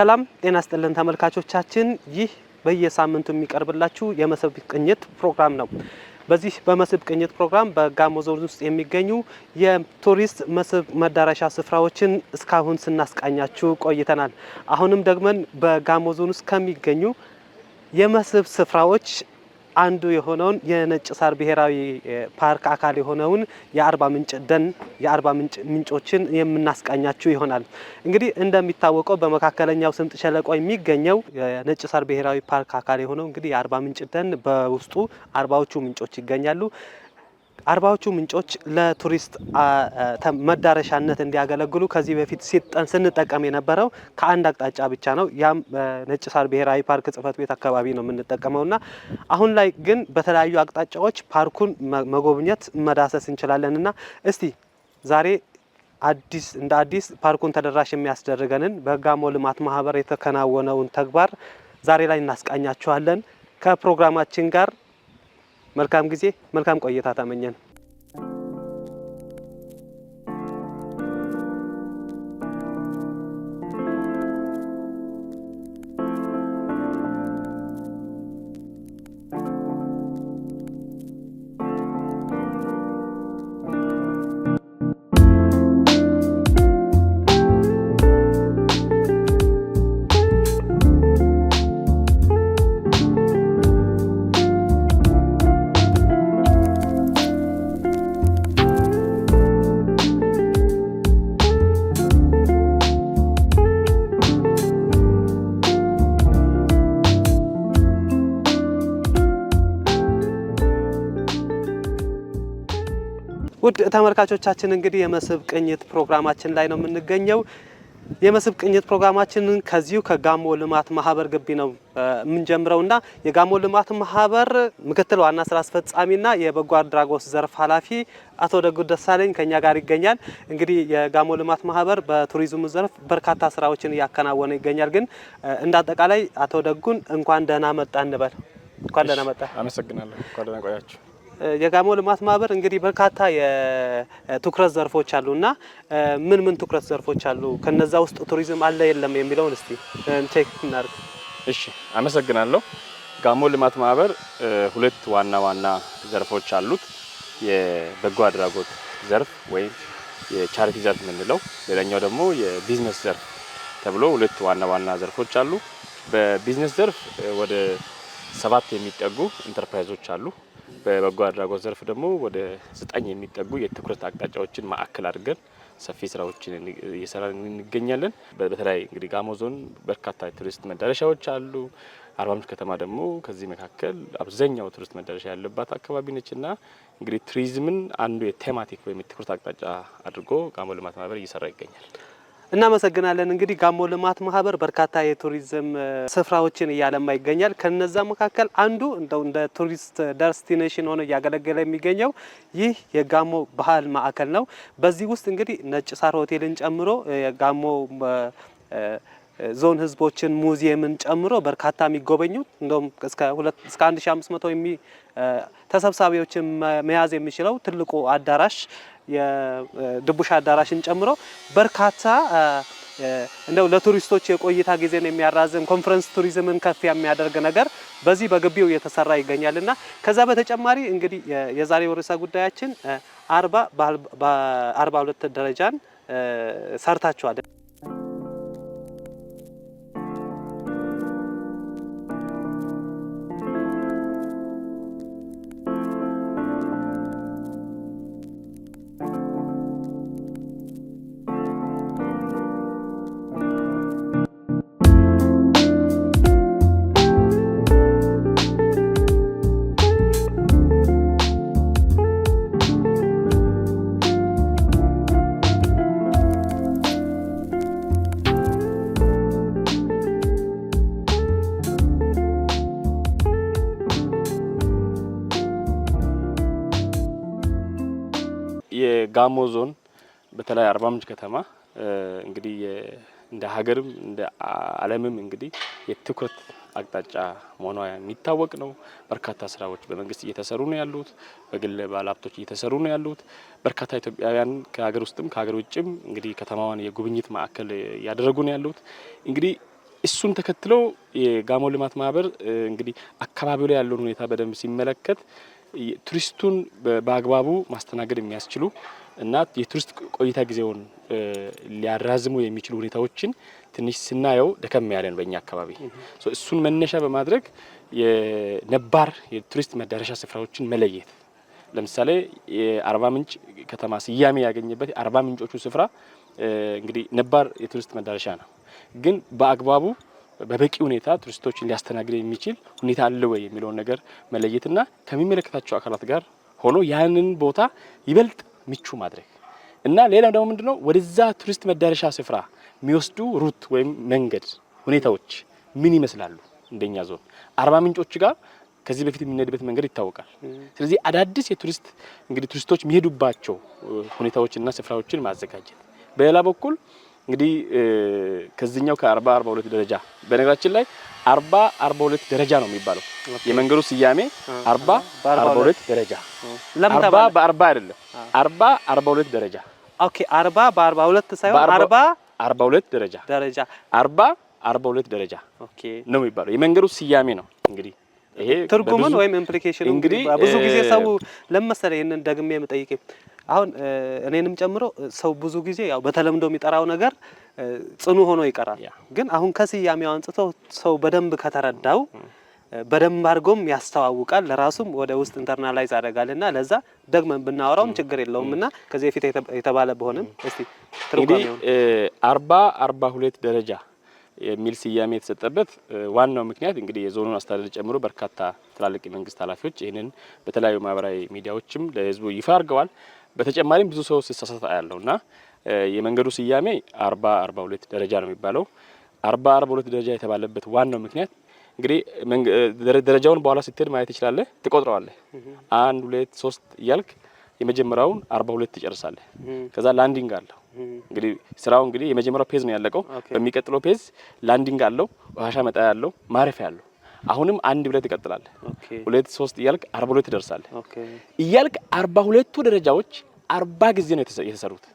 ሰላም ጤና ይስጥልን ተመልካቾቻችን ይህ በየሳምንቱ የሚቀርብላችሁ የመስህብ ቅኝት ፕሮግራም ነው። በዚህ በመስህብ ቅኝት ፕሮግራም በጋሞ ዞን ውስጥ የሚገኙ የቱሪስት መስህብ መዳረሻ ስፍራዎችን እስካሁን ስናስቃኛችሁ ቆይተናል። አሁንም ደግመን በጋሞ ዞን ውስጥ ከሚገኙ የመስህብ ስፍራዎች አንዱ የሆነውን የነጭ ሳር ብሔራዊ ፓርክ አካል የሆነውን የአርባ ምንጭ ደን የአርባ ምንጭ ምንጮችን የምናስቃኛችሁ ይሆናል። እንግዲህ እንደሚታወቀው በመካከለኛው ስምጥ ሸለቆ የሚገኘው የነጭ ሳር ብሔራዊ ፓርክ አካል የሆነው እንግዲህ የአርባ ምንጭ ደን በውስጡ አርባዎቹ ምንጮች ይገኛሉ። አርባዎቹ ምንጮች ለቱሪስት መዳረሻነት እንዲያገለግሉ ከዚህ በፊት ስንጠቀም የነበረው ከአንድ አቅጣጫ ብቻ ነው። ያም ነጭ ሳር ብሔራዊ ፓርክ ጽሕፈት ቤት አካባቢ ነው የምንጠቀመውና አሁን ላይ ግን በተለያዩ አቅጣጫዎች ፓርኩን መጎብኘት መዳሰስ እንችላለንና እስቲ ዛሬ እንደ አዲስ ፓርኩን ተደራሽ የሚያስደርገንን በጋሞ ልማት ማህበር የተከናወነውን ተግባር ዛሬ ላይ እናስቃኛችኋለን። ከፕሮግራማችን ጋር መልካም ጊዜ መልካም ቆይታ ተመኘን። ውድ ተመልካቾቻችን እንግዲህ የመስህብ ቅኝት ፕሮግራማችን ላይ ነው የምንገኘው። የመስህብ ቅኝት ፕሮግራማችንን ከዚሁ ከጋሞ ልማት ማህበር ግቢ ነው የምንጀምረውና የጋሞ ልማት ማህበር ምክትል ዋና ስራ አስፈጻሚና የበጎ አድራጎት ዘርፍ ኃላፊ አቶ ደጉ ደሳለኝ ከኛ ጋር ይገኛል። እንግዲህ የጋሞ ልማት ማህበር በቱሪዝሙ ዘርፍ በርካታ ስራዎችን እያከናወነ ይገኛል። ግን እንዳጠቃላይ አቶ ደጉን እንኳን ደህና መጣ እንበል። እንኳን ደህና መጣ። አመሰግናለሁ። እንኳን ደህና ቆያችሁ። የጋሞ ልማት ማህበር እንግዲህ በርካታ የትኩረት ዘርፎች አሉና ምን ትኩረት ዘርፎች አሉ? ከነዛ ውስጥ ቱሪዝም አለ የለም የሚለውን እስቲ ቼክ እናድርግ። እሺ፣ አመሰግናለሁ። ጋሞ ልማት ማህበር ሁለት ዋና ዘርፎች አሉት። የበጎ አድራጎት ዘርፍ ወይም የቻሪቲ ዘርፍ የምንለው፣ ሌላኛው ደግሞ የቢዝነስ ዘርፍ ተብሎ ሁለት ዋና ዘርፎች አሉ። በቢዝነስ ዘርፍ ወደ 7 የሚጠጉ ኢንተርፕራይዞች አሉ። በበጎ አድራጎት ዘርፍ ደግሞ ወደ 9 የሚጠጉ የትኩረት አቅጣጫዎችን ማዕከል አድርገን ሰፊ ስራዎችን እየሰራን እንገኛለን። በተለይ እንግዲህ ጋሞ ዞን በርካታ የቱሪስት መዳረሻዎች አሉ። አርባ ምንጭ ከተማ ደግሞ ከዚህ መካከል አብዛኛው ቱሪስት መዳረሻ ያለባት አካባቢ ነችና እንግዲህ ቱሪዝምን አንዱ የቴማቲክ ወይም የትኩረት አቅጣጫ አድርጎ ጋሞ ልማት ማህበር እየሰራ ይገኛል። እናመሰግናለን። እንግዲህ ጋሞ ልማት ማህበር በርካታ የቱሪዝም ስፍራዎችን እያለማ ይገኛል። ከነዛ መካከል አንዱ እንደ ቱሪስት ዴስቲኔሽን ሆኖ እያገለገለ የሚገኘው ይህ የጋሞ ባህል ማዕከል ነው። በዚህ ውስጥ እንግዲህ ነጭ ሳር ሆቴልን ጨምሮ የጋሞ ዞን ህዝቦችን ሙዚየምን ጨምሮ በርካታ የሚጎበኙት እንደውም እስከ 1500 ተሰብሳቢዎችን መያዝ የሚችለው ትልቁ አዳራሽ የድቡሽ አዳራሽን ጨምሮ በርካታ እንደው ለቱሪስቶች የቆይታ ጊዜን የሚያራዝም ኮንፈረንስ ቱሪዝምን ከፍ የሚያደርግ ነገር በዚህ በግቢው እየተሰራ ይገኛልና ከዛ በተጨማሪ እንግዲህ የዛሬው ርዕሰ ጉዳያችን 42 ደረጃን ሰርታችኋል። የጋሞ ዞን በተለይ አርባ ምንጭ ከተማ እንግዲህ እንደ ሀገርም እንደ ዓለምም እንግዲህ የትኩረት አቅጣጫ መሆኗ የሚታወቅ ነው። በርካታ ስራዎች በመንግስት እየተሰሩ ነው ያሉት፣ በግል ባለሀብቶች እየተሰሩ ነው ያሉት። በርካታ ኢትዮጵያውያን ከሀገር ውስጥም ከሀገር ውጭም እንግዲህ ከተማዋን የጉብኝት ማዕከል ያደረጉ ነው ያሉት። እንግዲህ እሱን ተከትሎ የጋሞ ልማት ማህበር እንግዲህ አካባቢው ላይ ያለውን ሁኔታ በደንብ ሲመለከት ቱሪስቱን በአግባቡ ማስተናገድ የሚያስችሉ እና የቱሪስት ቆይታ ጊዜውን ሊያራዝሙ የሚችሉ ሁኔታዎችን ትንሽ ስናየው ደከም ያለ ነው በእኛ አካባቢ። እሱን መነሻ በማድረግ የነባር የቱሪስት መዳረሻ ስፍራዎችን መለየት፣ ለምሳሌ የአርባ ምንጭ ከተማ ስያሜ ያገኘበት የአርባ ምንጮቹ ስፍራ እንግዲህ ነባር የቱሪስት መዳረሻ ነው፣ ግን በአግባቡ በበቂ ሁኔታ ቱሪስቶችን ሊያስተናግድ የሚችል ሁኔታ አለ ወይ የሚለውን ነገር መለየትና ከሚመለከታቸው አካላት ጋር ሆኖ ያንን ቦታ ይበልጥ ምቹ ማድረግ እና ሌላው ደግሞ ምንድነው ወደዛ ቱሪስት መዳረሻ ስፍራ የሚወስዱ ሩት ወይም መንገድ ሁኔታዎች ምን ይመስላሉ? እንደኛ ዞን አርባ ምንጮች ጋር ከዚህ በፊት የሚነድበት መንገድ ይታወቃል። ስለዚህ አዳዲስ የቱሪስት እንግዲህ ቱሪስቶች የሚሄዱባቸው ሁኔታዎችና ስፍራዎችን ማዘጋጀት፣ በሌላ በኩል እንግዲህ ከዚህኛው ከ40-42 ደረጃ በነገራችን ላይ 40-42 ደረጃ ነው የሚባለው የመንገዱ ስያሜ 40-42 ደረጃ 40 በ40 አይደለም 40-42 ደረጃ ኦኬ 40 በ42 ሳይሆን 40-42 ደረጃ 40-42 ደረጃ ኦኬ ነው የሚባለው የመንገዱ ስያሜ ነው። እንግዲህ ይሄ ትርጉሙን ወይም ኢምፕሊኬሽኑ እንግዲህ ብዙ ጊዜ ሰው ለምሳሌ ይሄንን ደግሜ የምጠይቀው አሁን እኔንም ጨምሮ ሰው ብዙ ጊዜ ያው በተለምዶ የሚጠራው ነገር ጽኑ ሆኖ ይቀራል። ግን አሁን ከስያሜው አንጽቶ ሰው በደንብ ከተረዳው በደንብ አድርጎም ያስተዋውቃል፣ ለራሱም ወደ ውስጥ ኢንተርናላይዝ አደረጋልና ለዛ ደግመን ብናወራውም ችግር የለውምና ከዚህ በፊት የተባለ በሆነም እስቲ እንግዲህ 40-42 ደረጃ የሚል ስያሜ የተሰጠበት ዋናው ምክንያት እንግዲህ የዞኑን አስተዳደር ጨምሮ በርካታ ትላልቅ የመንግስት ኃላፊዎች ይህንን በተለያዩ ማህበራዊ ሚዲያዎችም ለህዝቡ ይፋ አድርገዋል። በተጨማሪም ብዙ ሰው ሲሳሳት ያለውና የመንገዱ ስያሜ 40-42 ደረጃ ነው የሚባለው። 40-42 ደረጃ የተባለበት ዋናው ምክንያት እንግዲህ ደረጃውን በኋላ ስትሄድ ማየት ትችላለህ፣ ትቆጥረዋለህ 1 2 3 እያልክ የመጀመሪያውን 42 ትጨርሳለህ። ከዛ ላንዲንግ አለው። እንግዲህ ስራው እንግዲህ የመጀመሪያው ፔዝ ነው ያለቀው። በሚቀጥለው ፔዝ ላንዲንግ አለው፣ ውሃሻ መጣያ አለው፣ ማረፊያ አለው። አሁንም 1 ብለህ ትቀጥላለህ 2 3 እያልክ 42 ትደርሳለህ። እያልክ 42ቱ ደረጃዎች 40 ጊዜ ነው የተሰሩት።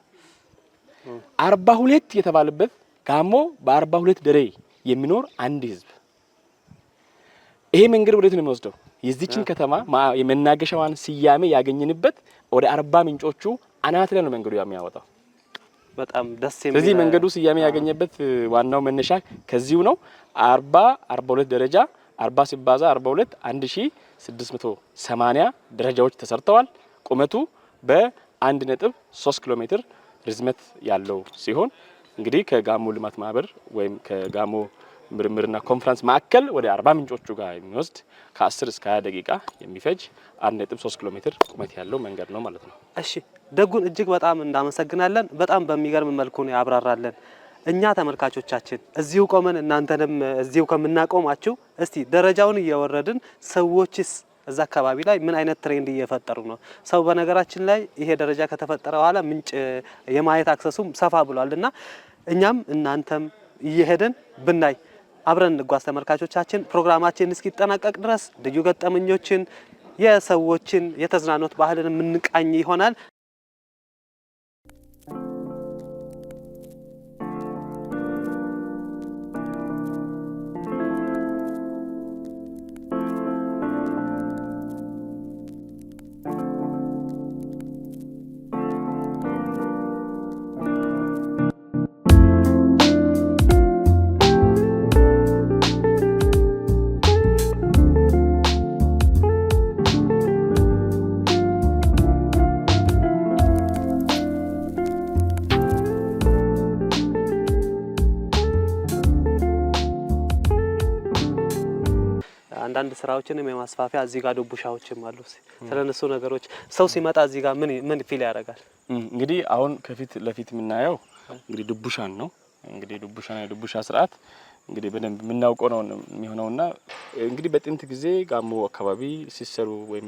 42 የተባለበት ጋሞ በ42 ደረጃ የሚኖር አንድ ህዝብ። ይሄ መንገድ ወዴት ነው የሚወስደው? የዚችን ከተማ የመናገሻዋን ስያሜ ያገኘንበት ወደ 40 ምንጮቹ አናት ላይ ነው መንገዱ የሚያወጣው። በጣም ደስ የሚል ስለዚህ መንገዱ ስያሜ ያገኘበት ዋናው መነሻ ከዚሁ ነው። 40-42 ደረጃ 40 ሲባዛ 42 1680 ደረጃዎች ተሰርተዋል። ቁመቱ በ1.3 ኪሎ ሜትር ርዝመት ያለው ሲሆን እንግዲህ ከጋሞ ልማት ማህበር ወይም ከጋሞ ምርምርና ኮንፈረንስ ማዕከል ወደ 40 ምንጮቹ ጋር የሚወስድ ከ10 እስከ 20 ደቂቃ የሚፈጅ 1.3 ኪሎ ሜትር ቁመት ያለው መንገድ ነው ማለት ነው። እሺ ደጉን እጅግ በጣም እናመሰግናለን። በጣም በሚገርም መልኩ ነው ያብራራለን። እኛ ተመልካቾቻችን እዚሁ ቆመን እናንተንም እዚሁ ከምናቆማችሁ እስቲ ደረጃውን እየወረድን ሰዎችስ እዛ አካባቢ ላይ ምን አይነት ትሬንድ እየፈጠሩ ነው? ሰው በነገራችን ላይ ይሄ ደረጃ ከተፈጠረ በኋላ ምንጭ የማየት አክሰሱም ሰፋ ብሏልና እኛም እናንተም እየሄድን ብናይ አብረን እንጓዝ። ተመልካቾቻችን ፕሮግራማችን እስኪጠናቀቅ ድረስ ልዩ ገጠመኞችን የሰዎችን የተዝናኖት ባህልን የምንቃኝ ይሆናል። አንዳንድ ስራዎችንም የማስፋፊያ እዚህ ጋር ዱቡሻዎችም አሉ። ስለነሱ ነገሮች ሰው ሲመጣ እዚህ ጋር ምን ፊል ያደርጋል? እንግዲህ አሁን ከፊት ለፊት የምናየው እንግዲህ ዱቡሻን ነው። እንግዲህ ዱቡሻና የዱቡሻ ስርዓት እንግዲህ በደንብ የምናውቀው ነው የሚሆነውና እንግዲህ በጥንት ጊዜ ጋሞ አካባቢ ሲሰሩ ወይም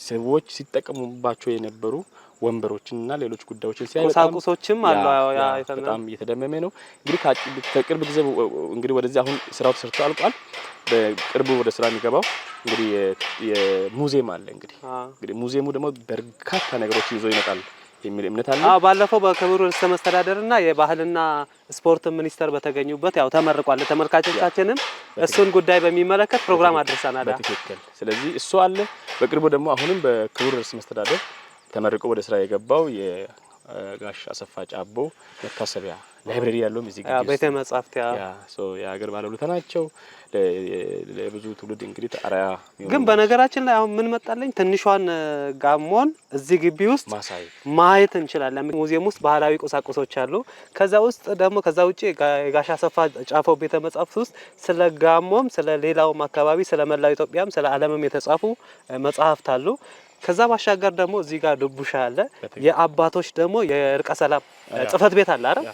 ሰዎች ሲጠቀሙባቸው የነበሩ ወንበሮችንና ሌሎች ጉዳዮችን ሲያይ ቁሳቁሶችም አሉ። በጣም እየተደመመ ነው። እንግዲህ ከቅርብ ጊዜ እንግዲህ ወደዚህ አሁን ስራው ተሰርቶ አልቋል። በቅርቡ ወደ ስራ የሚገባው እንግዲህ የሙዚየም አለ። እንግዲህ ሙዚየሙ ደግሞ በርካታ ነገሮችን ይዞ ይመጣል። የሚል እምነት አለ። ባለፈው በክቡር ርዕሰ መስተዳድርና የባህልና ስፖርት ሚኒስተር በተገኙበት ያው ተመርቋል። ተመልካቾቻችንም እሱን ጉዳይ በሚመለከት ፕሮግራም አድርሰናል። በትክክል ስለዚህ እሱ አለ። በቅርቡ ደግሞ አሁንም በክቡር ርዕሰ መስተዳድር ተመርቆ ወደ ስራ የገባው የጋሽ አሰፋ ጫቦ መታሰቢያ ላይብረሪ ያለው እዚህ ግቢ ቤተ መጻሕፍት የሀገር ባለውለታ ናቸው። ለብዙ ትውልድ እንግዲህ አርአያ ግን በነገራችን ላይ አሁን ምን መጣለኝ ትንሿን ጋሞን እዚህ ግቢ ውስጥ ማየት እንችላለን። ሙዚየም ውስጥ ባህላዊ ቁሳቁሶች አሉ። ከዛ ውስጥ ደግሞ ከዛ ውጪ የጋሽ አሰፋ ጫፎ ቤተ መጻሕፍት ውስጥ ስለ ጋሞም ስለ ሌላውም አካባቢ ስለ መላው ኢትዮጵያም ስለ ዓለምም የተጻፉ መጽሐፍት አሉ። ከዛ ባሻገር ደግሞ እዚህ ጋር ድቡሻ አለ። የአባቶች ደግሞ የእርቀ ሰላም ጽፈት ቤት አለ አይደል?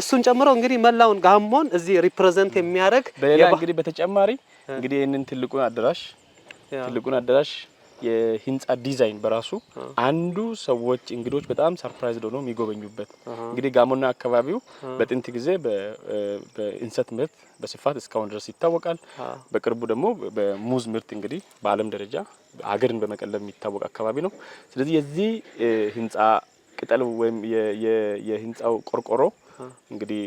እሱን ጨምሮ እንግዲህ መላውን ጋሞን እዚህ ሪፕሬዘንት የሚያደርግ በሌላ እንግዲህ በተጨማሪ እንግዲህ ይሄንን ትልቁን አዳራሽ የህንጻ ዲዛይን በራሱ አንዱ ሰዎች እንግዶች በጣም ሰርፕራይዝ ሆነው የሚጎበኙበት እንግዲህ ጋሞና አካባቢው በጥንት ጊዜ በእንሰት ምርት በስፋት እስካሁን ድረስ ይታወቃል። በቅርቡ ደግሞ በሙዝ ምርት እንግዲህ በዓለም ደረጃ ሀገርን በመቀለብ የሚታወቅ አካባቢ ነው። ስለዚህ የዚህ ህንጻ ቅጠል ወይም የህንጻው ቆርቆሮ እንግዲህ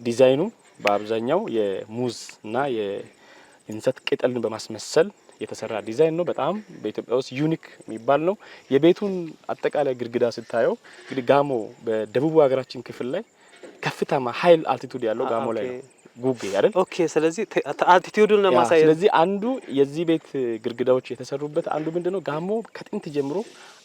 ዲዛይኑ በአብዛኛው የሙዝ እና የእንሰት ቅጠልን በማስመሰል የተሰራ ዲዛይን ነው። በጣም በኢትዮጵያ ውስጥ ዩኒክ የሚባል ነው። የቤቱን አጠቃላይ ግድግዳ ስታየው እንግዲህ ጋሞ በደቡብ ሀገራችን ክፍል ላይ ከፍታማ ሀይል አልቲቱድ ያለው ጋሞ ላይ ነው። ጉጌ አይደል? ኦኬ። ስለዚህ አልቲቱዱን ለማሳየት ስለዚህ አንዱ የዚህ ቤት ግድግዳዎች የተሰሩበት አንዱ ምንድነው ጋሞ ከጥንት ጀምሮ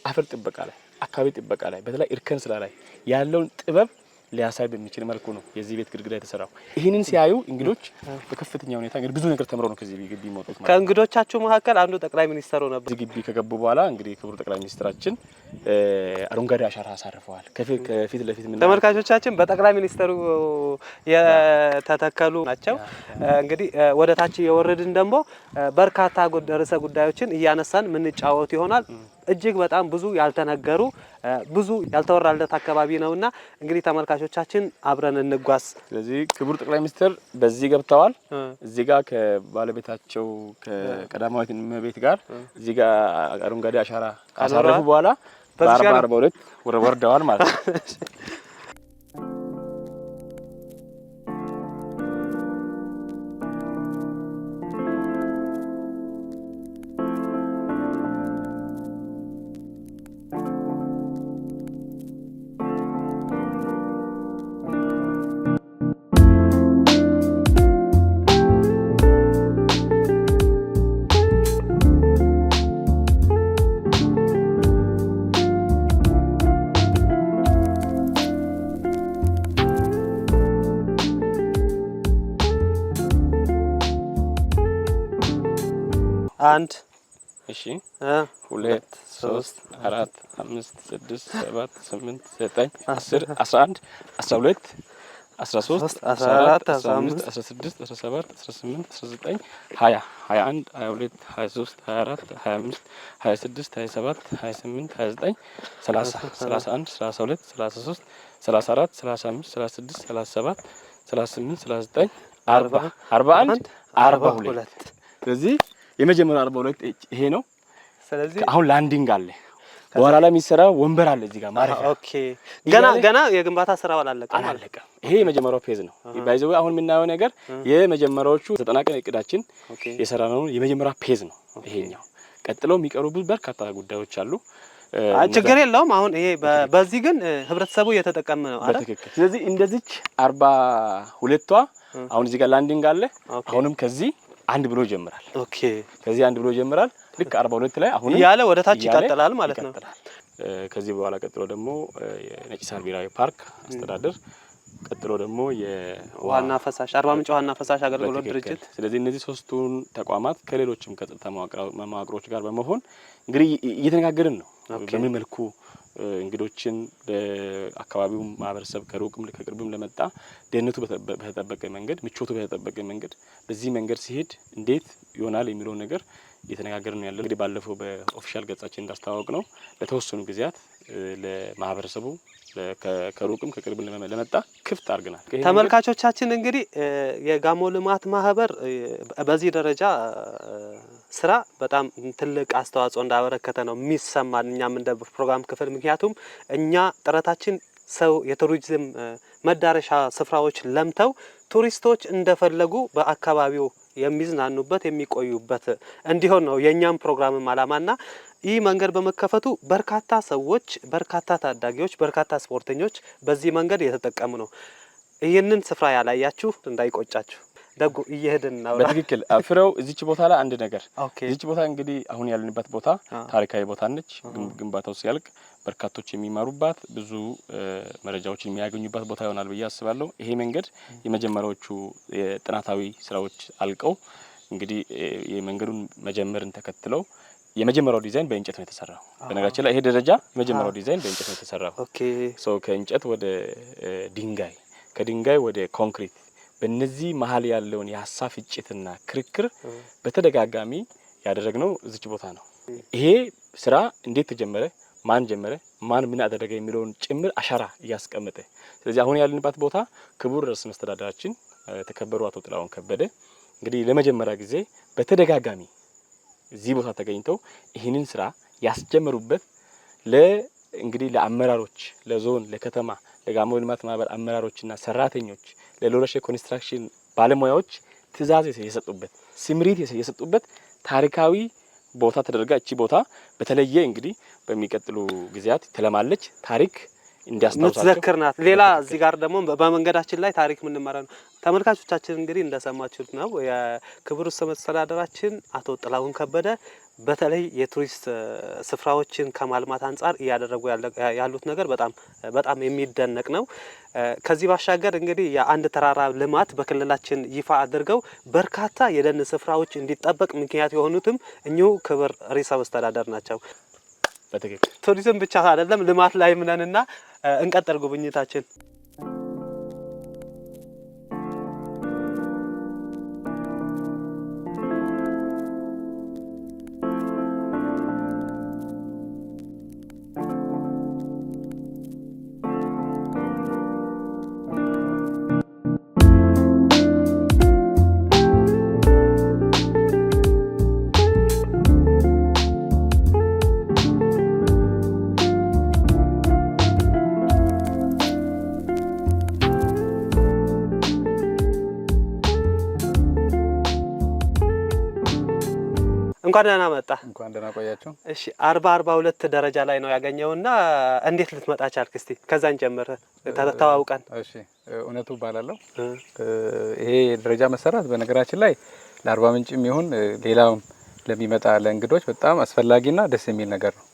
አፈር ጥበቃ ላይ አካባቢ ጥበቃ ላይ በተለይ እርከን ስራ ላይ ያለውን ጥበብ ሊያሳይ በሚችል መልኩ ነው የዚህ ቤት ግድግዳ የተሰራው። ይህንን ሲያዩ እንግዶች በከፍተኛ ሁኔታ እንግዲህ ብዙ ነገር ተምረው ነው ከዚህ ግቢ የሚወጡት ማለት። ከእንግዶቻችሁ መካከል አንዱ ጠቅላይ ሚኒስተሩ ነበር። እዚህ ግቢ ከገቡ በኋላ እንግዲህ ክቡር ጠቅላይ ሚኒስትራችን አረንጓዴ አሻራ አሳርፈዋል። ከፊት ለፊት ምን ተመልካቾቻችን በጠቅላይ ሚኒስተሩ የተተከሉ ናቸው። እንግዲህ ወደ ታች የወረድን ደግሞ በርካታ ርዕሰ ጉዳዮችን እያነሳን ምንጫወት ይሆናል። እጅግ በጣም ብዙ ያልተነገሩ ብዙ ያልተወራለት አካባቢ ነውና እንግዲህ ተመልካቾቻችን አብረን እንጓዝ። ስለዚህ ክቡር ጠቅላይ ሚኒስትር በዚህ ገብተዋል። እዚህ ጋር ከባለቤታቸው ከቀዳማዊት እመቤት ጋር እዚህ ጋር አረንጓዴ አሻራ ካሳረፉ በኋላ በ42 ወርደዋል ማለት ነው። አንድ እሺ 2 3 4 5 6 7 8 9 10 11 12 13 14 15 16 17 18 19 20 21 22 23 24 25 26 27 28 29 30 31 32 33 34 35 36 37 38 39 40 41 42 ስለዚህ የመጀመሪያው 42 ይሄ ነው። ስለዚህ አሁን ላንዲንግ አለ፣ በኋላ ላይ የሚሰራ ወንበር አለ እዚህ ጋር ማረፊያ። ኦኬ። ገና የግንባታ ስራው አላለቀም። ይሄ የመጀመሪያው ፌዝ ነው። ባይዘው አሁን የምናየው ነገር የመጀመሪያዎቹ 90 ቀን እቅዳችን የሰራነው የመጀመሪያ ፌዝ ነው ይሄኛው። ቀጥለው የሚቀሩ ብዙ በርካታ ጉዳዮች አሉ። ችግር የለውም። አሁን ይሄ በዚህ ግን ህብረተሰቡ እየተጠቀመ ነው አይደል? በትክክል። ስለዚህ እንደዚች 42ቷ አሁን እዚህ ጋር ላንዲንግ አለ። አሁንም ከዚህ አንድ ብሎ ይጀምራል። ኦኬ። ከዚህ አንድ ብሎ ይጀምራል። ልክ 42 ላይ አሁን ያለ ወደ ታች ይቀጥላል ማለት ነው። ከዚህ በኋላ ቀጥሎ ደግሞ የነጭ ሳር ብሔራዊ ፓርክ አስተዳደር፣ ቀጥሎ ደግሞ የዋና ፈሳሽ አርባ ምንጭ ዋና ፈሳሽ አገልግሎት ድርጅት። ስለዚህ እነዚህ ሶስቱን ተቋማት ከሌሎችም ከጸጥታ መዋቅሮች ጋር በመሆን እንግዲህ እየተነጋገርን ነው በምን መልኩ እንግዶችን በአካባቢው ማህበረሰብ ከሩቅም ከቅርብም ለመጣ ደህንነቱ በተጠበቀ መንገድ ምቾቱ በተጠበቀ መንገድ በዚህ መንገድ ሲሄድ እንዴት ይሆናል የሚለው ነገር እየተነጋገርን ነው ያለው። እንግዲህ ባለፈው በኦፊሻል ገጻችን እንዳስተዋወቅ ነው ለተወሰኑ ጊዜያት ለማህበረሰቡ ከሩቅም ከቅርብ ለመጣ ክፍት አድርገናል። ተመልካቾቻችን እንግዲህ የጋሞ ልማት ማህበር በዚህ ደረጃ ስራ በጣም ትልቅ አስተዋጽኦ እንዳበረከተ ነው የሚሰማን እኛም እንደ ፕሮግራም ክፍል። ምክንያቱም እኛ ጥረታችን ሰው የቱሪዝም መዳረሻ ስፍራዎች ለምተው ቱሪስቶች እንደፈለጉ በአካባቢው የሚዝናኑበት የሚቆዩበት እንዲሆን ነው የኛም ፕሮግራምም አላማና ይህ መንገድ በመከፈቱ በርካታ ሰዎች፣ በርካታ ታዳጊዎች፣ በርካታ ስፖርተኞች በዚህ መንገድ የተጠቀሙ ነው። ይህንን ስፍራ ያላያችሁ እንዳይቆጫችሁ ደጉ እየሄድን ነው። በትክክል ፍሬው እዚች ቦታ ላይ አንድ ነገር እዚች ቦታ እንግዲህ አሁን ያለንበት ቦታ ታሪካዊ ቦታ ነች። ግንባታው ሲያልቅ በርካቶች የሚማሩባት ብዙ መረጃዎችን የሚያገኙባት ቦታ ይሆናል ብዬ አስባለሁ። ይሄ መንገድ የመጀመሪያዎቹ የጥናታዊ ስራዎች አልቀው እንግዲህ የመንገዱን መጀመርን ተከትለው የመጀመሪያው ዲዛይን በእንጨት ነው የተሰራው። በነገራችን ላይ ይሄ ደረጃ የመጀመሪያው ዲዛይን በእንጨት ነው የተሰራው። ከእንጨት ወደ ድንጋይ፣ ከድንጋይ ወደ ኮንክሪት በእነዚህ መሀል ያለውን የሀሳብ ፍጭትና ክርክር በተደጋጋሚ ያደረግነው እዚች ቦታ ነው። ይሄ ስራ እንዴት ተጀመረ፣ ማን ጀመረ፣ ማን ምን አደረገ የሚለውን ጭምር አሻራ እያስቀመጠ ስለዚህ አሁን ያለንበት ቦታ ክቡር ርዕሰ መስተዳድራችን ተከበሩ አቶ ጥላሁን ከበደ እንግዲህ ለመጀመሪያ ጊዜ በተደጋጋሚ እዚህ ቦታ ተገኝተው ይህንን ስራ ያስጀመሩበት እንግዲህ ለአመራሮች፣ ለዞን፣ ለከተማ፣ ለጋሞ ልማት ማህበር አመራሮችና ሰራተኞች፣ ለሎረሽ ኮንስትራክሽን ባለሙያዎች ትዕዛዝ የሰጡበት ስምሪት የሰጡበት ታሪካዊ ቦታ ተደርጋ እቺ ቦታ በተለየ እንግዲህ በሚቀጥሉ ጊዜያት ትለማለች። ታሪክ እንዲያስታውሳቸው ምትዘክርናት። ሌላ እዚህ ጋር ደግሞ በመንገዳችን ላይ ታሪክ ምንመራ ነው። ተመልካቾቻችን እንግዲህ እንደሰማችሁት ነው የክቡር ርዕሰ መስተዳድራችን አቶ ጥላሁን ከበደ በተለይ የቱሪስት ስፍራዎችን ከማልማት አንጻር እያደረጉ ያሉት ነገር በጣም የሚደነቅ ነው። ከዚህ ባሻገር እንግዲህ የአንድ ተራራ ልማት በክልላችን ይፋ አድርገው በርካታ የደን ስፍራዎች እንዲጠበቅ ምክንያት የሆኑትም እኚሁ ክቡር ርዕሰ መስተዳድር ናቸው። በትክክል ቱሪዝም ብቻ አይደለም ልማት ላይ ምነንና እንቀጥል ጉብኝታችን። እንኳን ደህና መጣ። እንኳን ደህና ቆያችሁ። እሺ 42 ደረጃ ላይ ነው ያገኘውና እንዴት ልትመጣ ቻልክ? እስቲ ከዛን ጀምር ተዋውቀን። እሺ እውነቱ ባላለው ይሄ ደረጃ መሰራት በነገራችን ላይ ለአርባ ምንጭም ይሁን ሌላውም ለሚመጣ ለእንግዶች በጣም አስፈላጊና ደስ የሚል ነገር ነው።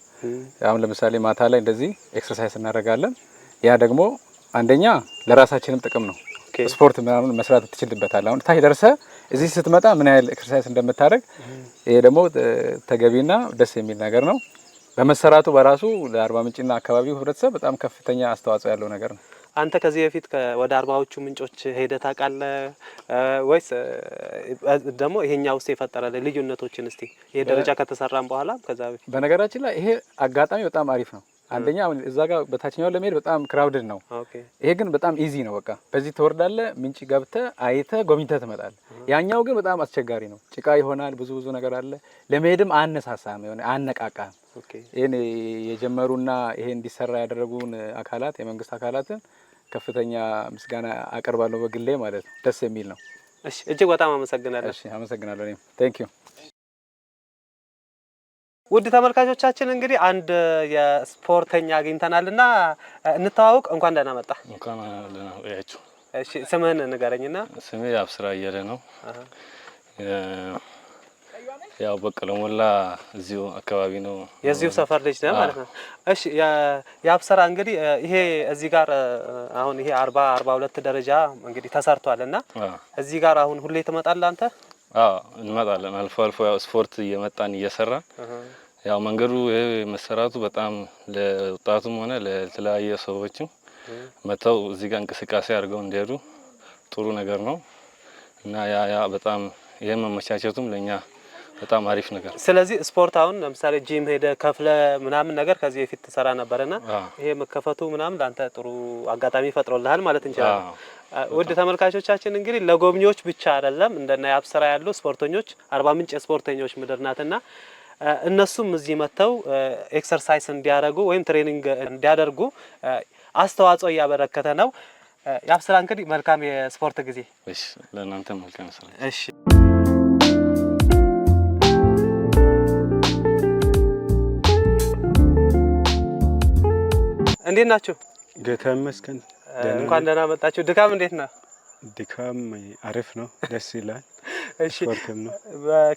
አሁን ለምሳሌ ማታ ላይ እንደዚህ ኤክሰርሳይዝ እናደርጋለን። ያ ደግሞ አንደኛ ለራሳችንም ጥቅም ነው። ስፖርት ምናምን መስራት ትችልበታል። አሁን ታች ደርሰ እዚህ ስትመጣ ምን ያህል ኤክሰርሳይዝ እንደምታደርግ ይሄ ደግሞ ተገቢና ደስ የሚል ነገር ነው። በመሰራቱ በራሱ ለአርባ ምንጭና አካባቢው ህብረተሰብ በጣም ከፍተኛ አስተዋጽኦ ያለው ነገር ነው። አንተ ከዚህ በፊት ወደ አርባዎቹ ምንጮች ሄደህ ታውቃለህ ወይስ ደግሞ ይሄኛው ውስጥ የፈጠረ ልዩነቶችን እስቲ ይሄ ደረጃ ከተሰራም በኋላ ከዛ በፊት? በነገራችን ላይ ይሄ አጋጣሚ በጣም አሪፍ ነው። አንደኛ እዛ ጋር በታችኛው ለመሄድ በጣም ክራውድድ ነው። ይሄ ግን በጣም ኢዚ ነው። በቃ በዚህ ትወርዳለህ፣ ምንጭ ገብተህ አይተህ ጎብኝተህ ትመጣለህ። ያኛው ግን በጣም አስቸጋሪ ነው። ጭቃ ይሆናል፣ ብዙ ነገር አለ። ለመሄድም አነሳሳም የሆነ አነቃቃም። ይሄን የጀመሩና ይሄ እንዲሰራ ያደረጉን አካላት የመንግስት አካላትን ከፍተኛ ምስጋና አቀርባለሁ በግሌ ማለት ነው። ደስ የሚል ነው። እሺ እጅግ በጣም አመሰግናለሁ። እሺ አመሰግናለሁ እኔም ቴንክ ዩ። ውድ ተመልካቾቻችን እንግዲህ አንድ የስፖርተኛ አግኝተናልና እንተዋወቅ። እንኳን ደህና መጣ። እንኳን ደህና ቆያችሁ። እሺ ስምህን ንገረኝና። ስሜ አብስራ እያለ ነው። ያው በቀለ ሞላ እዚሁ አካባቢ ነው። የዚሁ ሰፈር ልጅ ነህ ማለት ነው። እሺ የአብስራ እንግዲህ ይሄ እዚህ ጋር አሁን ይሄ 42 ደረጃ እንግዲህ ተሰርቷልና እዚህ ጋር አሁን ሁሌ ትመጣለህ አንተ? አዎ እንመጣለን። አልፎ አልፎ ያው ስፖርት እየመጣን እየሰራን ያው መንገዱ ይሄ መሰራቱ በጣም ለወጣቱም ሆነ ለተለያየ ሰዎችም መተው እዚህ ጋር እንቅስቃሴ አድርገው እንዲሄዱ ጥሩ ነገር ነው እና ያ በጣም ይሄ መመቻቸቱም ለኛ በጣም አሪፍ ነገር። ስለዚህ ስፖርት አሁን ለምሳሌ ጂም ሄደ ከፍለ ምናምን ነገር ከዚህ በፊት ተሰራ ነበርና ይሄ መከፈቱ ምናምን ላንተ ጥሩ አጋጣሚ ፈጥሮልሃል ማለት እንችላለን። ውድ ተመልካቾቻችን እንግዲህ ለጎብኚዎች ብቻ አይደለም እንደና ያብስራ ያሉ ስፖርተኞች አርባ ምንጭ የስፖርተኞች ምድር ናትና እነሱም እዚህ መተው ኤክሰርሳይዝ እንዲያደርጉ ወይም ትሬኒንግ እንዲያደርጉ አስተዋጽኦ እያበረከተ ነው። ያብስራ እንግዲህ መልካም የስፖርት ጊዜ። እሺ ለእናንተ መልካም ስራ። እሺ እንዴት ናችሁ? ጌታ ይመስገን። እንኳን ደህና መጣችሁ። ድካም እንዴት ነው? ድካም አሪፍ ነው፣ ደስ ይላል። እሺ ስፖርትም ነው።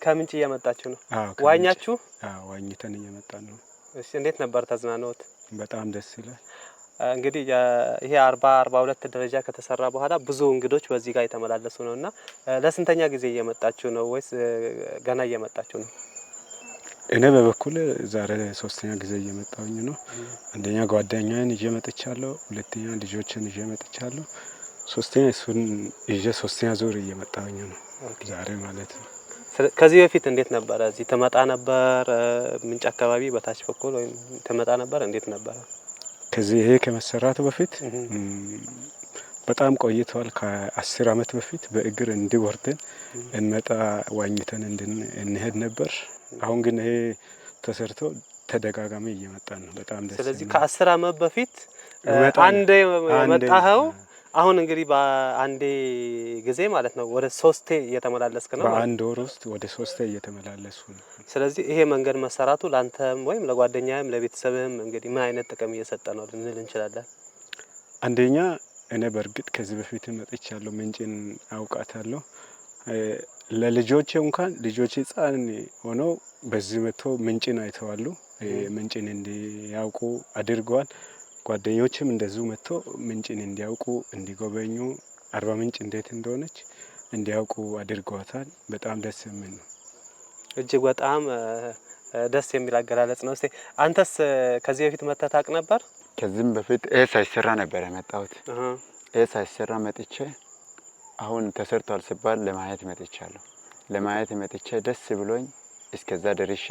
ከምንጭ እየመጣችሁ ነው? አዎ ዋኛችሁ? አዎ ዋኝተን እየመጣን ነው። እሺ እንዴት ነበር ተዝናኖት? በጣም ደስ ይላል። እንግዲህ ይሄ 42 ደረጃ ከተሰራ በኋላ ብዙ እንግዶች በዚህ ጋር የተመላለሱ ነውና ለስንተኛ ጊዜ እየመጣችሁ ነው ወይስ ገና እየመጣችሁ ነው? እኔ በበኩል ዛሬ ሶስተኛ ጊዜ እየመጣሁኝ ነው። አንደኛ ጓደኛዬን ይዤ መጥቻለሁ፣ ሁለተኛ ልጆችን ይዤ መጥቻለሁ፣ ሶስተኛ እሱን ይዤ ሶስተኛ ዙር እየመጣሁኝ ነው ዛሬ ማለት ነው። ከዚህ በፊት እንዴት ነበር? እዚህ ትመጣ ነበር? ምንጭ አካባቢ በታች በኩል ወይም ትመጣ ነበር? እንዴት ነበር? ከዚህ ይሄ ከመሰራቱ በፊት በጣም ቆይቷል። ከ10 አመት በፊት በእግር እንዲወርደን እንመጣ ዋኝተን እንሄድ ነበር። አሁን ግን ይሄ ተሰርቶ ተደጋጋሚ እየመጣን ነው። በጣም ደስ። ስለዚህ ከ10 አመት በፊት አንዴ መጣኸው፣ አሁን እንግዲህ በአንዴ ጊዜ ማለት ነው ወደ 3 እየተመላለስክ ነው። በአንድ ወር ውስጥ ወደ 3 እየተመላለስኩ ነው። ስለዚህ ይሄ መንገድ መሰራቱ ላንተም ወይም ለጓደኛህም ለቤተሰብህም እንግዲህ ምን አይነት ጥቅም እየሰጠ ነው ልንል እንችላለን? አንደኛ እኔ በእርግጥ ከዚህ በፊት መጥቻለሁ፣ ምንጭን አውቃታለሁ። ለልጆቼ እንኳን ልጆቼ ሕፃን ሆነው በዚህ መጥቶ ምንጭን አይተዋሉ፣ ምንጭን እንዲያውቁ አድርገዋል። ጓደኞችም እንደዚሁ መጥቶ ምንጭን እንዲያውቁ እንዲጎበኙ፣ አርባ ምንጭ እንዴት እንደሆነች እንዲያውቁ አድርገዋታል። በጣም ደስ የሚል ነው። እጅግ በጣም ደስ የሚል አገላለጽ ነው። እስቲ አንተስ ከዚህ በፊት መጥተህ ታውቅ ነበር? ከዚህም በፊት ሳይሰራ ነበር የመጣሁት። ሳይሰራ መጥቼ አሁን ተሰርቷል ሲባል ለማየት መጥቻለሁ። ለማየት መጥቼ ደስ ብሎኝ እስከዛ ደርሼ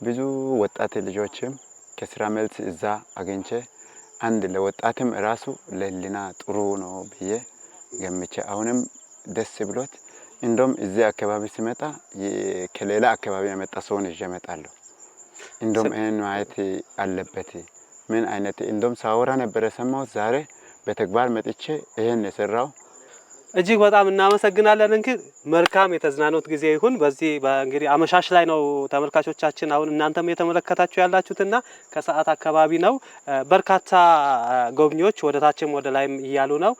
ብዙ ወጣት ልጆችም ከስራ መልስ እዛ አግኝቼ አንድ ለወጣትም ራሱ ለህሊና ጥሩ ነው ብዬ ገምቼ አሁንም ደስ ብሎት እንደም እዚህ አካባቢ ሲመጣ ከሌላ አካባቢ የመጣ ሰውን ይዤ እመጣለሁ። እንደም ይሄን ማየት አለበት ምን አይነት እንደም ሳወራ ነበር የሰማሁት። ዛሬ በተግባር መጥቼ ይሄን የሰራው። እጅግ በጣም እናመሰግናለን። እንግዲህ መልካም የተዝናኖት ጊዜ ይሁን። በዚህ እንግዲህ አመሻሽ ላይ ነው ተመልካቾቻችን አሁን እናንተም የተመለከታችሁ ያላችሁትና ከሰዓት አካባቢ ነው። በርካታ ጎብኚዎች ወደ ታችም ወደ ላይም እያሉ ነው።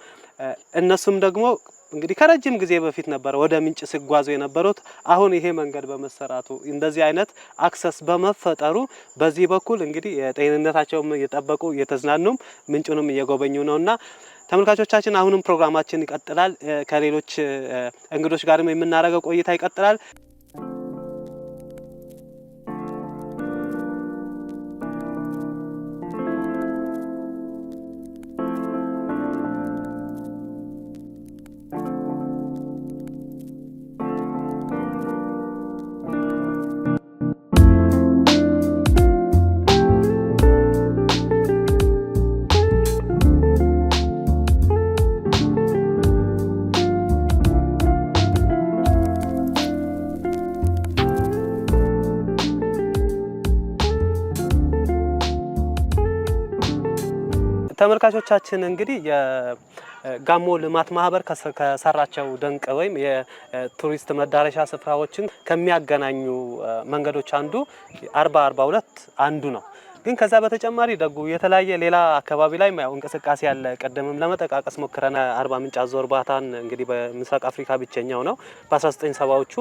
እነሱም ደግሞ እንግዲህ ከረጅም ጊዜ በፊት ነበር ወደ ምንጭ ሲጓዙ የነበሩት። አሁን ይሄ መንገድ በመሰራቱ እንደዚህ አይነት አክሰስ በመፈጠሩ በዚህ በኩል እንግዲህ ጤንነታቸውም እየጠበቁ እየተዝናኑም ምንጩንም እየጎበኙ ነውና ተመልካቾቻችን አሁንም ፕሮግራማችን ይቀጥላል። ከሌሎች እንግዶች ጋርም የምናደርገው ቆይታ ይቀጥላል። ተመልካቾቻችን እንግዲህ የጋሞ ልማት ማህበር ከሰራቸው ድንቅ ወይም የቱሪስት መዳረሻ ስፍራዎችን ከሚያገናኙ መንገዶች አንዱ 42 አንዱ ነው። ግን ከዛ በተጨማሪ ደጉ የተለያየ ሌላ አካባቢ ላይ ያው እንቅስቃሴ ያለ ቀደምም ለመጠቃቀስ ሞክረና አርባ ምንጭ አዞ እርባታን እንግዲህ በምስራቅ አፍሪካ ብቸኛው ነው። በ1970ዎቹ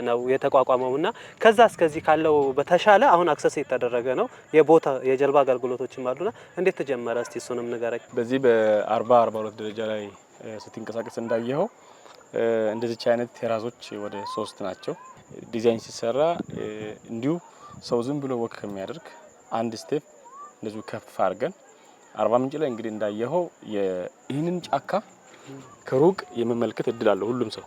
ነው የተቋቋመውና ከዛ እስከዚህ ካለው በተሻለ አሁን አክሰስ የተደረገ ነው። የቦታ የጀልባ አገልግሎቶችም አሉና እንዴት ተጀመረ? እስቲ እሱንም ንገረኝ። በዚህ በ42 ደረጃ ላይ ስትንቀሳቀስ እንዳየኸው እንደዚህ አይነት ቴራዞች ወደ 3 ናቸው። ዲዛይን ሲሰራ እንዲሁ ሰው ዝም ብሎ ወክ የሚያደርግ አንድ ስቴፕ እንደዚህ ከፍ አድርገን አርባ ምንጭ ላይ እንግዲህ እንዳየኸው ይህንን ጫካ ከሩቅ የመመልከት እድል አለው ሁሉም ሰው።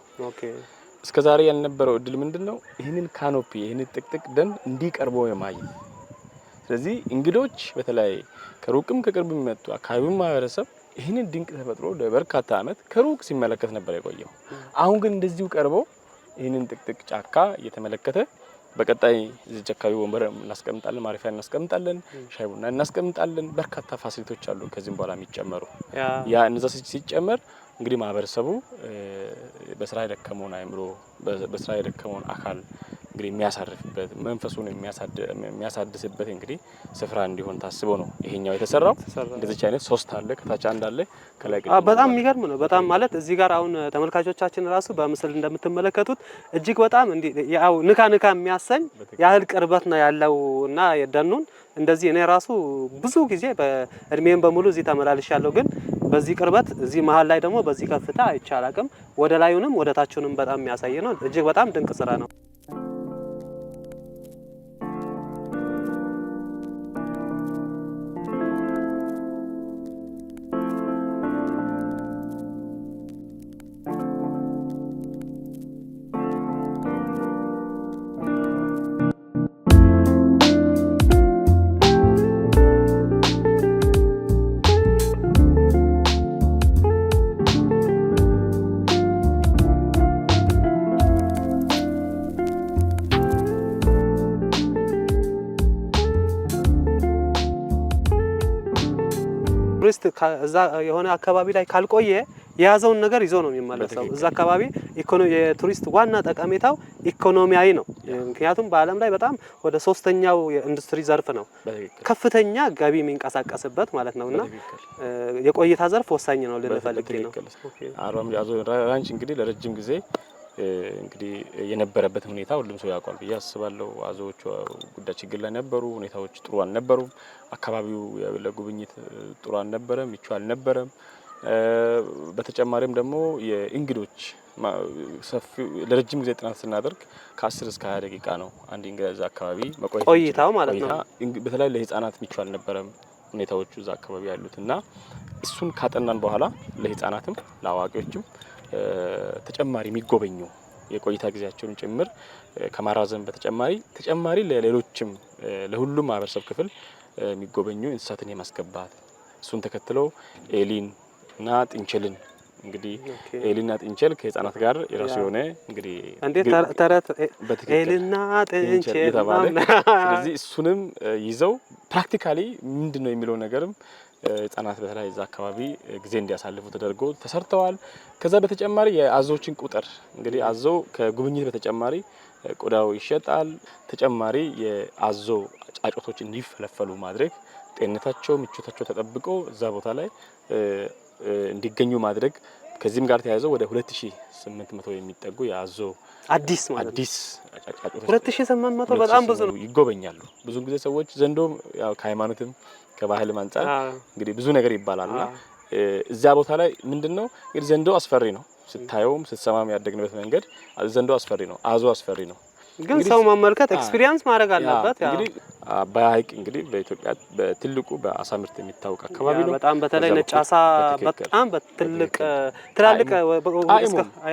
እስከዛሬ ያልነበረው እድል ምንድነው? ይህንን ካኖፒ ይህንን ጥቅጥቅ ደን እንዲቀርቦ የማየት ስለዚህ እንግዶች በተለይ ከሩቅም ከቅርብም የሚመጡ አካባቢው ማህበረሰብ ይህንን ድንቅ ተፈጥሮ ለበርካታ ዓመት ከሩቅ ሲመለከት ነበር የቆየው። አሁን ግን እንደዚሁ ቀርቦ ይህንን ጥቅጥቅ ጫካ እየተመለከተ በቀጣይ እዚህ አካባቢ ወንበር እናስቀምጣለን፣ ማረፊያ እናስቀምጣለን፣ ሻይ ቡና እናስቀምጣለን። በርካታ ፋሲሊቲዎች አሉ ከዚህም በኋላ የሚጨመሩ ያ እነዛ ሲጨመር እንግዲህ ማህበረሰቡ በስራ የደከመውን አእምሮ በስራ የደከመውን አካል እንግዲህ የሚያሳርፍበት መንፈሱን የሚያሳድስበት እንግዲህ ስፍራ እንዲሆን ታስቦ ነው ይሄኛው የተሰራው። እንደዚህ አይነት 3 አለ፣ ከታች አንድ አለ፣ ከላይ ግን በጣም የሚገርም ነው። በጣም ማለት እዚህ ጋር አሁን ተመልካቾቻችን ራሱ በምስል እንደምትመለከቱት እጅግ በጣም ያው ንካ የሚያሰኝ ያህል ቅርበት ነው ያለውና የደኑን እንደዚህ እኔ ራሱ ብዙ ጊዜ በእድሜም በሙሉ እዚህ ተመላልሻለሁ፣ ግን በዚህ ቅርበት እዚህ መሀል ላይ ደግሞ በዚህ ከፍታ አይቻላቅም። ወደ ላዩንም ወደ ታቹንም በጣም የሚያሳይ ነው። እጅግ በጣም ድንቅ ስራ ነው። ቱሪስት እዛ የሆነ አካባቢ ላይ ካልቆየ የያዘውን ነገር ይዞ ነው የሚመለሰው። እዛ አካባቢ የቱሪስት ዋና ጠቀሜታው ኢኮኖሚያዊ ነው። ምክንያቱም በዓለም ላይ በጣም ወደ 3ኛው የኢንዱስትሪ ዘርፍ ነው ከፍተኛ ገቢ የሚንቀሳቀስበት ማለት ነውና የቆይታ ዘርፍ ወሳኝ ነው ልንፈልግ ነው። አርባ ምንጭ አዞ ራንች እንግዲህ ለረጅም ጊዜ እንግዲህ የነበረበት ሁኔታ ሁሉም ሰው ያውቃል ብዬ አስባለሁ። አዞዎቹ ጉዳይ ችግር ላይ ነበሩ፣ ሁኔታዎች ጥሩ አልነበሩም። አካባቢው ለጉብኝት ጥሩ አልነበረም፣ ምቹ አልነበረም። በተጨማሪም ደግሞ የእንግዶች ለረጅም ጊዜ ጥናት ስናደርግ ከ10 እስከ 20 ደቂቃ ነው አንድ እንግዳ እዛ አካባቢ ቆይታው ማለት ነው። በተለይ ለህፃናት ምቹ አልነበረም ሁኔታዎቹ እዛ አካባቢ ያሉትና እሱን ካጠናን በኋላ ለህፃናትም ለአዋቂዎችም ተጨማሪ የሚጎበኙ የቆይታ ጊዜያቸውን ጭምር ከማራዘም ተጨማሪ ለሌሎችም ለሁሉም ማህበረሰብ ክፍል የሚጎበኙ እንስሳትን የማስገባት እሱን ተከትሎ ኤሊን እና ጥንቸልን እንግዲህ ኤሊና ጥንቸል ከህፃናት ጋር የራሱ የሆነ እንግዲህ እንዴት ተረት ኤሊና ጥንቸል የተባለ ስለዚህ እሱንም ይዘው ፕራክቲካሊ ምንድነው የሚለው ነገርም ህፃናት በተለይ እዛ አካባቢ ጊዜ እንዲያሳልፉ ተደርጎ ተሰርተዋል። ከዛ በተጨማሪ የአዞዎችን ቁጥር እንግዲህ አዞ ከጉብኝት በተጨማሪ ቆዳው ይሸጣል። ተጨማሪ የአዞ ጫጩቶች እንዲፈለፈሉ ማድረግ ጤንነታቸው ምቾታቸው ተጠብቆ እዛ ቦታ ላይ እንዲገኙ ማድረግ ከዚህም ጋር ተያይዘው ወደ 2800 የሚጠጉ የአዞ አዲስ ጫጩቶች 2800 በጣም ብዙ ነው ይጎበኛሉ። ብዙ ጊዜ ሰዎች ዘንዶ ያው ከሃይማኖትም ከባህልም አንፃር እንግዲህ ብዙ ነገር ይባላልና እዛ ቦታ ላይ ምንድነው እንግዲህ ዘንዶ አስፈሪ ነው። ስታየውም ስትሰማም ያደግንበት መንገድ ዘንዶ አስፈሪ ነው፣ አዞ አስፈሪ ነው። ግን ሰው መመልከት ኤክስፒሪየንስ ማድረግ አለበት። እንግዲህ አባይ ሐይቅ እንግዲህ በኢትዮጵያ በትልቁ በአሳ ምርት የሚታወቅ አካባቢ ነው። በጣም በተለይ ነጭ አሳ በጣም በትልቅ ትላልቅ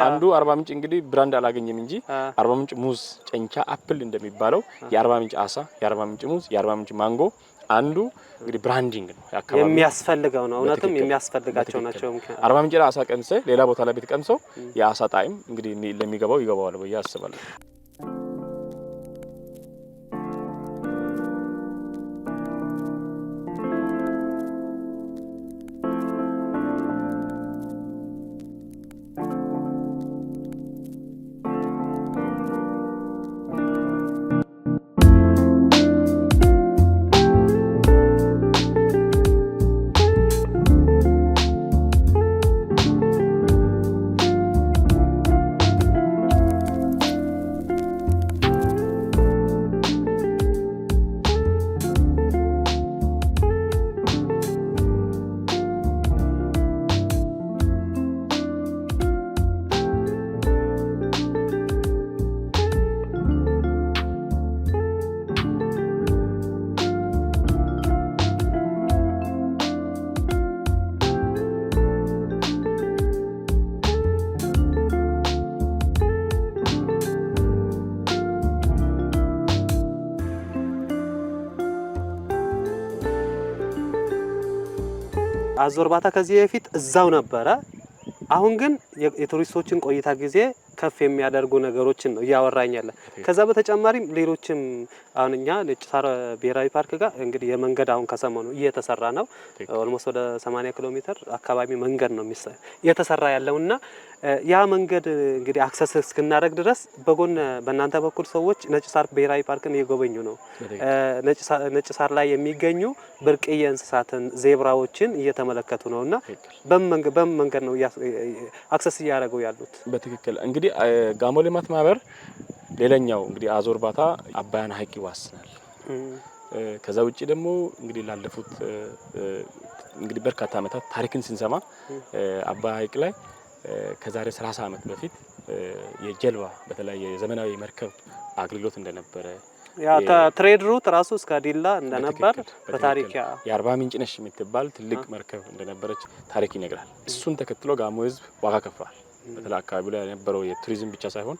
አንዱ አርባ ምንጭ እንግዲህ ብራንድ አላገኘም እንጂ አርባ ምንጭ ሙዝ፣ ጨንቻ፣ አፕል እንደሚባለው የአርባ ምንጭ አሳ፣ የአርባ ምንጭ ሙዝ፣ የአርባ ምንጭ ማንጎ አንዱ እንግዲህ ብራንዲንግ ነው ያካባቢ የሚያስፈልገው ነው። እውነትም የሚያስፈልጋቸው ናቸው። አርባ ምንጭ ላይ አሳ ቀምሰ ሌላ ቦታ ላይ ብትቀምሰው የአሳ ጣዕም እንግዲህ ለሚገባው ይገባዋል ብዬ አስባለሁ። አዞ እርባታ ከዚህ በፊት እዛው ነበረ። አሁን ግን የቱሪስቶችን ቆይታ ጊዜ ከፍ የሚያደርጉ ነገሮችን ነው እያወራኝ ያለ። ከዛ በተጨማሪም ሌሎችም አሁን እኛ ነጭ ሳር ብሔራዊ ፓርክ ጋር እንግዲህ የመንገድ አሁን ከሰሞኑ እየተሰራ ነው። ኦልሞስት ወደ 80 ኪሎ ሜትር አካባቢ መንገድ ነው እየተሰራ ያለውና ያ መንገድ እንግዲህ አክሰስ እስክናደርግ ድረስ በጎን በእናንተ በኩል ሰዎች ነጭ ሳር ብሔራዊ ፓርክን እየጎበኙ ነው። ነጭ ሳር ላይ የሚገኙ ብርቅዬ እንስሳትን ዜብራዎችን እየተመለከቱ ነውና በምን መንገድ ነው አክሰስ እያደረጉ ያሉት? በትክክል እንግዲህ ጋሞ ልማት ማህበር ሌላኛው እንግዲህ አዞ እርባታ አባያን ሐይቅ ይዋስናል። ከዛ ውጪ ደግሞ እንግዲህ ላለፉት እንግዲህ በርካታ ዓመታት ታሪክን ስንሰማ አባያ ሐይቅ ላይ ከዛሬ 30 ዓመት በፊት የጀልባ በተለይ የዘመናዊ መርከብ አገልግሎት እንደነበረ ያ ትሬድ ሩት ራሱ እስከ ዲላ እንደነበር በታሪክ የአርባ ምንጭ ነሽ የምትባል ትልቅ መርከብ እንደነበረች ታሪክ ይነግራል። እሱን ተከትሎ ጋሞ ህዝብ ዋጋ ከፍሏል። በተለይ አካባቢው ላይ የነበረው የቱሪዝም ብቻ ሳይሆን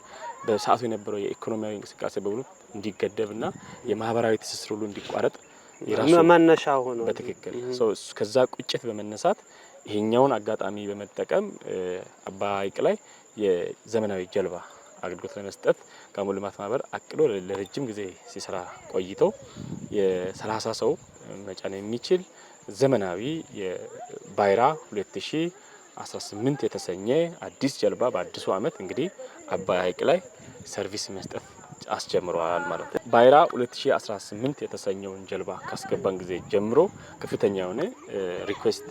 በሰዓቱ የነበረው የኢኮኖሚያዊ እንቅስቃሴ በሙሉ እንዲገደብና የማህበራዊ ትስስር ሁሉ እንዲቋረጥ የራሱ መነሻ ሆኖ በትክክል ከዛ ቁጭት በመነሳት ይሄኛውን አጋጣሚ በመጠቀም አባያ ሐይቅ ላይ የዘመናዊ ጀልባ አገልግሎት ለመስጠት ጋሞ ልማት ማህበር አቅዶ ለረጅም ጊዜ ሲሰራ ቆይቶ የ30 ሰው መጫን የሚችል ዘመናዊ የባይራ 2018 የተሰኘ አዲስ ጀልባ በአዲሱ ዓመት እንግዲህ አባያ ሐይቅ ላይ ሰርቪስ መስጠት አስጀምሯል ማለት ነው። ባይራ 2018 የተሰኘውን ጀልባ ካስገባን ጊዜ ጀምሮ ከፍተኛ የሆነ ሪኩዌስት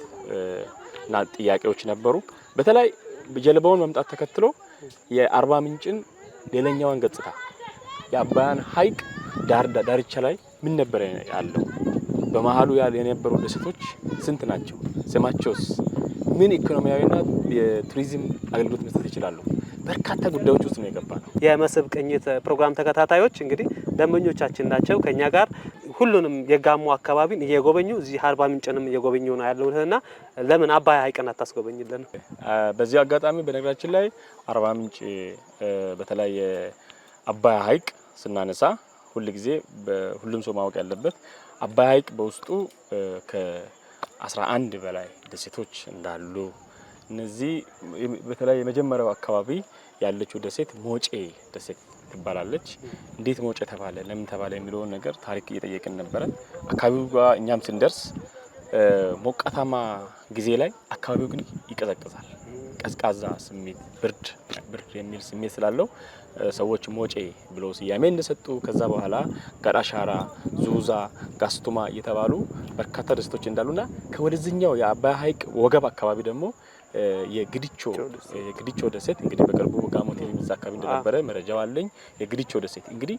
እና ጥያቄዎች ነበሩ። በተለይ ጀልባውን መምጣት ተከትሎ የአርባ ምንጭን ሌላኛዋን ገጽታ የአባያን ሐይቅ ዳርቻ ላይ ምን ነበር ያለው፣ በመሃሉ የነበሩ ደሴቶች ስንት ናቸው፣ ስማቸውስ ምን ኢኮኖሚያዊና የቱሪዝም አገልግሎት መስጠት ይችላሉ፣ በርካታ ጉዳዮች ውስጥ ነው የገባ ነው። የመስህብ ቅኝት ፕሮግራም ተከታታዮች እንግዲህ ደንበኞቻችን ናቸው። ከኛ ጋር ሁሉንም የጋሞ አካባቢን እየጎበኙ እዚህ አርባ ምንጭንም እየጎበኙ ነው ያለውና ለምን አባያ ሐይቅን አታስጎበኝልን? በዚህ አጋጣሚ በነገራችን ላይ አርባ ምንጭ በተለይ አባያ ሐይቅ ስናነሳ ሁልጊዜ ሁሉም ሰው ማወቅ ያለበት አባያ ሐይቅ በውስጡ ከ11 በላይ ደሴቶች እንዳሉ፣ እነዚህ በተለይ የመጀመሪያው አካባቢ ያለችው ደሴት ሞጬ ደሴት ትባላለች። እንዴት ሞጬ ተባለ፣ ለምን ተባለ የሚለውን ነገር ታሪክ እየጠየቅን ነበረ። አካባቢው ጋር እኛም ስንደርስ ሞቃታማ ጊዜ ላይ አካባቢው ግን ይቀዘቅዛል። ቀዝቃዛ ስሜት ብርድ የሚል ስሜት ስላለው ሰዎች ሞጬ ብለው ስያሜ እንደሰጡ ከዛ በኋላ ጋዳሻራ፣ ዙዛ፣ ጋስቱማ እየተባሉ በርካታ ደሴቶች እንዳሉና ከወደዚህኛው የአባያ ሐይቅ ወገብ አካባቢ ደግሞ የግዲቾ ደሴት እንግዲህ በቅርቡ ጋሞ ቴሌቪዥን እዛ አካባቢ እንደነበረ መረጃው አለኝ። የግዲቾ ደሴት እንግዲህ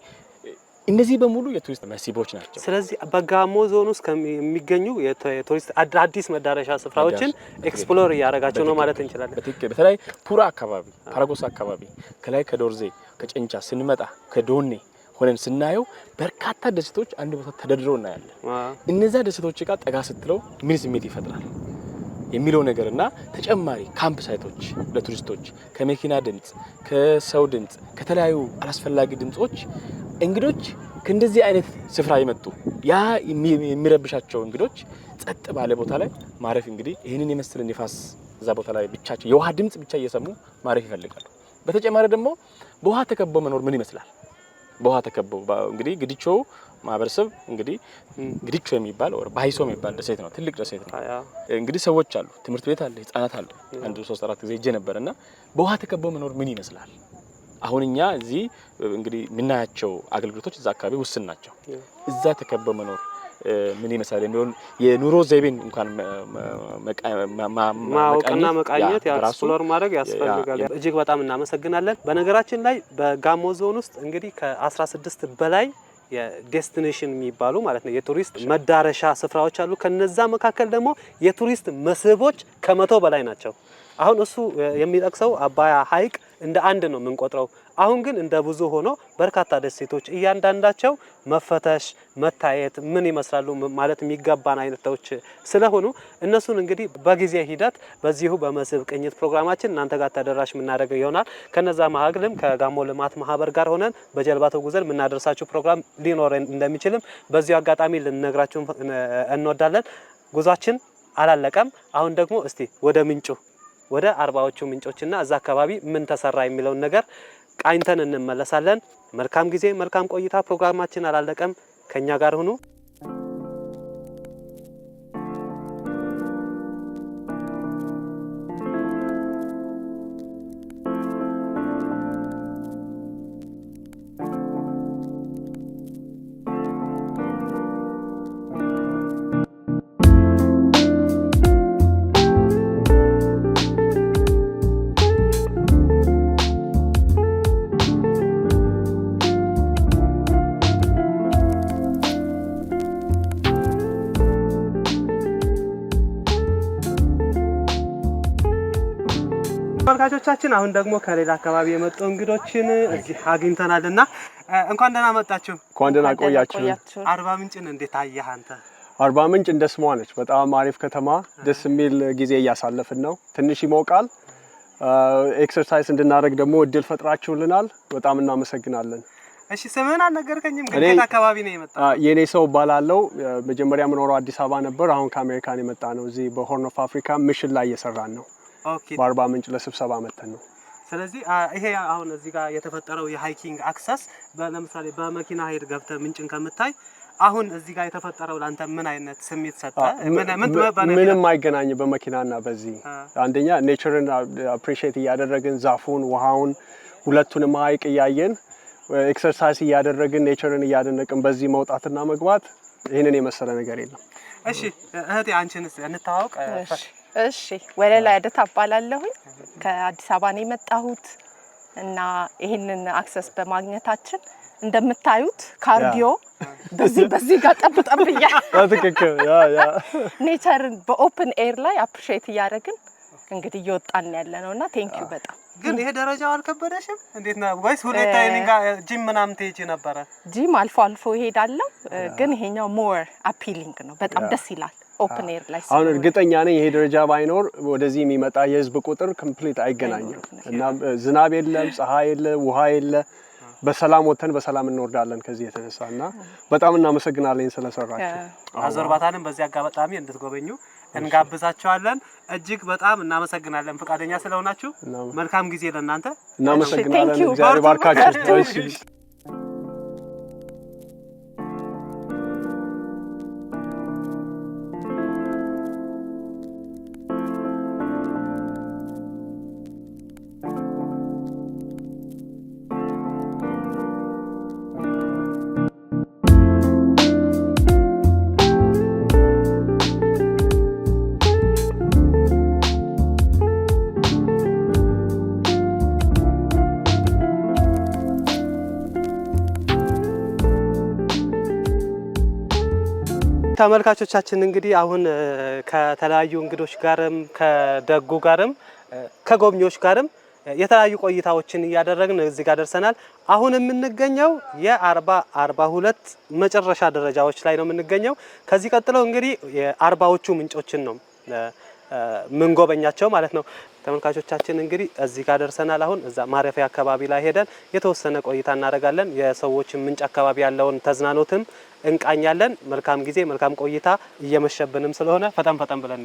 እነዚህ በሙሉ የቱሪስት መስህቦች ናቸው። ስለዚህ በጋሞ ዞን ውስጥ የሚገኙ የቱሪስት አዲስ መዳረሻ ስፍራዎችን ኤክስፕሎር እያደረጋቸው ነው ማለት እንችላለን። በትክክል በተለይ ፑራ አካባቢ፣ ፓራጎስ አካባቢ ከላይ ከዶርዜ ከጨንቻ ስንመጣ ከዶኔ ሆነን ስናየው በርካታ ደሴቶች አንድ ቦታ ተደርድረው እናያለን። እነዛ ደሴቶች ጋር ጠጋ ስትለው ምን ስሜት ይፈጥራል የሚለው ነገርና ተጨማሪ ካምፕ ሳይቶች ለቱሪስቶች ከመኪና ድምጽ፣ ከሰው ድምጽ፣ ከተለያዩ አላስፈላጊ ድምጾች እንግዶች ከእንደዚህ አይነት ስፍራ የመጡ ያ የሚረብሻቸው እንግዶች ጸጥ ባለ ቦታ ላይ ማረፍ እንግዲህ ይህንን የመሰለ ንፋስ እዛ ቦታ ላይ ብቻቸው የውሃ ድምጽ ብቻ እየሰሙ ማረፍ ይፈልጋሉ። በተጨማሪ ደግሞ በውሃ ተከቦ መኖር ምን ይመስላል? በውሃ ተከቦ እንግዲህ ግዲቾ ማህበረሰብ እንግዲህ ግዲቾ የሚባል ባይሶ የሚባል ደሴት ነው። ትልቅ ደሴት ነው። እንግዲህ ሰዎች አሉ፣ ትምህርት ቤት አለ፣ ህፃናት አለ። 1-3-4 ጊዜ ሄጄ ነበርና በውሃ ተከቦ መኖር ምን ይመስላል? አሁን እኛ እዚህ እንግዲህ የምናያቸው አገልግሎቶች እዛ አካባቢ ውስን ናቸው። እዛ ተከቦ መኖር ምን ይመስላል የሚሆን የኑሮ ዘይቤን እንኳን ማወቅና መቃኘት ኤክስፕሎር ማድረግ ያስፈልጋል። እጅግ በጣም እናመሰግናለን። በነገራችን ላይ በጋሞ ዞን ውስጥ እንግዲህ ከ16 በላይ የዴስቲኔሽን የሚባሉ ማለት ነው የቱሪስት መዳረሻ ስፍራዎች አሉ። ከነዛ መካከል ደግሞ የቱሪስት መስህቦች ከ100 በላይ ናቸው። አሁን እሱ የሚጠቅሰው አባያ ሐይቅ እንደ አንድ ነው የምንቆጥረው። አሁን ግን እንደ ብዙ ሆኖ በርካታ ደሴቶች እያንዳንዳቸው መፈተሽ መታየት ምን ይመስላሉ ማለት የሚገባን አይነቶች ስለሆኑ እነሱን እንግዲህ በጊዜ ሂደት በዚሁ በመስህብ ቅኝት ፕሮግራማችን እናንተ ጋር ተደራሽ የምናደርገው ይሆናል። ከነዛ መሀልም ከጋሞ ልማት ማህበር ጋር ሆነን በጀልባ ተጉዘን የምናደርሳችሁ ፕሮግራም ሊኖር እንደሚችልም በዚሁ አጋጣሚ ልንነግራችሁ እንወዳለን። ጉዟችን አላለቀም። አሁን ደግሞ እስቲ ወደ ምንጩ ወደ አርባዎቹ ምንጮችና እዛ አካባቢ ምን ተሰራ የሚለውን ነገር ቃኝተን እንመለሳለን። መልካም ጊዜ፣ መልካም ቆይታ። ፕሮግራማችን አላለቀም፣ ከኛ ጋር ሁኑ። ተመልካቾቻችን አሁን ደግሞ ከሌላ አካባቢ የመጡ እንግዶችን እዚህ አግኝተናልና እንኳን ደህና መጣችሁ። እንኳን ደህና ቆያችሁ። አርባ ምንጭን እንዴት አየህ አንተ? አርባ ምንጭ እንደ ስሟ ነች። በጣም አሪፍ ከተማ፣ ደስ የሚል ጊዜ እያሳለፍን ነው። ትንሽ ይሞቃል። ኤክሰርሳይዝ እንድናደርግ ደግሞ እድል ፈጥራችሁልናል። በጣም እናመሰግናለን። እሺ ስምህን አልነገርከኝም። ከየት አካባቢ ነው የመጣው? የኔ ሰው እባላለሁ። መጀመሪያ የምኖረው አዲስ አበባ ነበር። አሁን ከአሜሪካን የመጣ ነው። እዚህ በሆርን ኦፍ አፍሪካ ሚሽን ላይ እየሰራን ነው። ኦኬ። በአርባ ምንጭ ለስብሰባ መተን ነው። ስለዚህ ይሄ አሁን እዚህ ጋር የተፈጠረው የሃይኪንግ አክሰስ ለምሳሌ በመኪና ሄድ ገብተህ ምንጭን ከምታይ አሁን እዚህ ጋር የተፈጠረው ላንተ ምን አይነት ስሜት ሰጠ? ምንም አይገናኝ በመኪናና በዚህ አንደኛ ኔቸርን አፕሪሺየት እያደረግን ዛፉን፣ ውሃውን ሁለቱንም ሀይቅ እያየን ኤክሰርሳይዝ እያደረግን ኔቸርን እያደነቅን በዚህ መውጣትና መግባት ይሄንን የመሰለ ነገር የለም። እሺ እህቴ አንቺንስ እንታወቅ? እሺ ወለላ ያደታ አባላለሁኝ ከአዲስ አበባ ነው የመጣሁት እና ይሄንን አክሰስ በማግኘታችን እንደምታዩት ካርዲዮ በዚህ ጋር ጠብጠብ ትክክል ያ ኔቸርን በኦፕን ኤር ላይ አፕሪሺየት እያደረግን እንግዲህ እየወጣን ያለ ነውና ቴንክ ዩ በጣም። ግን ይሄ ደረጃው አልከበደሽም? እንዴት ነው ወይስ ሁሌ ታይሚንግ ጂም ምናምን ትሄጂ ነበረ? ጂም አልፎ አልፎ እሄዳለሁ፣ ግን ይሄኛው ሞር አፒሊንግ ነው። በጣም ደስ ይላል ኦፕን ኤር ላይ። አሁን እርግጠኛ ነኝ ይሄ ደረጃ ባይኖር ወደዚህ የሚመጣ የህዝብ ቁጥር ኮምፕሊት አይገናኝም እና ዝናብ የለም፣ ፀሐይ የለ፣ ውሃ የለ፣ በሰላም ወተን በሰላም እንወርዳለን ከዚህ የተነሳና በጣም እናመሰግናለን ስለሰራችሁ። አዘርባታንም በዚህ አጋጣሚ እንድትጎበኙ እንጋብዛችኋለን። እጅግ በጣም እናመሰግናለን ፈቃደኛ ስለሆናችሁ። መልካም ጊዜ ለእናንተ። እናመሰግናለን። እግዚአብሔር ባርካችሁ። እሺ ተመልካቾቻችን እንግዲህ አሁን ከተለያዩ እንግዶች ጋርም ከደጉ ጋርም ከጎብኚዎች ጋርም የተለያዩ ቆይታዎችን እያደረግን እዚህ ጋር ደርሰናል። አሁን የምንገኘው የ42 መጨረሻ ደረጃዎች ላይ ነው የምንገኘው። ከዚህ ቀጥሎ እንግዲህ የአርባዎቹ ምንጮችን ነው ምን ጎበኛቸው ማለት ነው። ተመልካቾቻችን እንግዲህ እዚህ ጋር ደርሰናል። አሁን እዛ ማረፊያ አካባቢ ላይ ሄደን የተወሰነ ቆይታ እናደርጋለን። የሰዎችን ምንጭ አካባቢ ያለውን ተዝናኖትም እንቃኛለን። መልካም ጊዜ፣ መልካም ቆይታ። እየመሸብንም ስለሆነ ፈጠን ብለን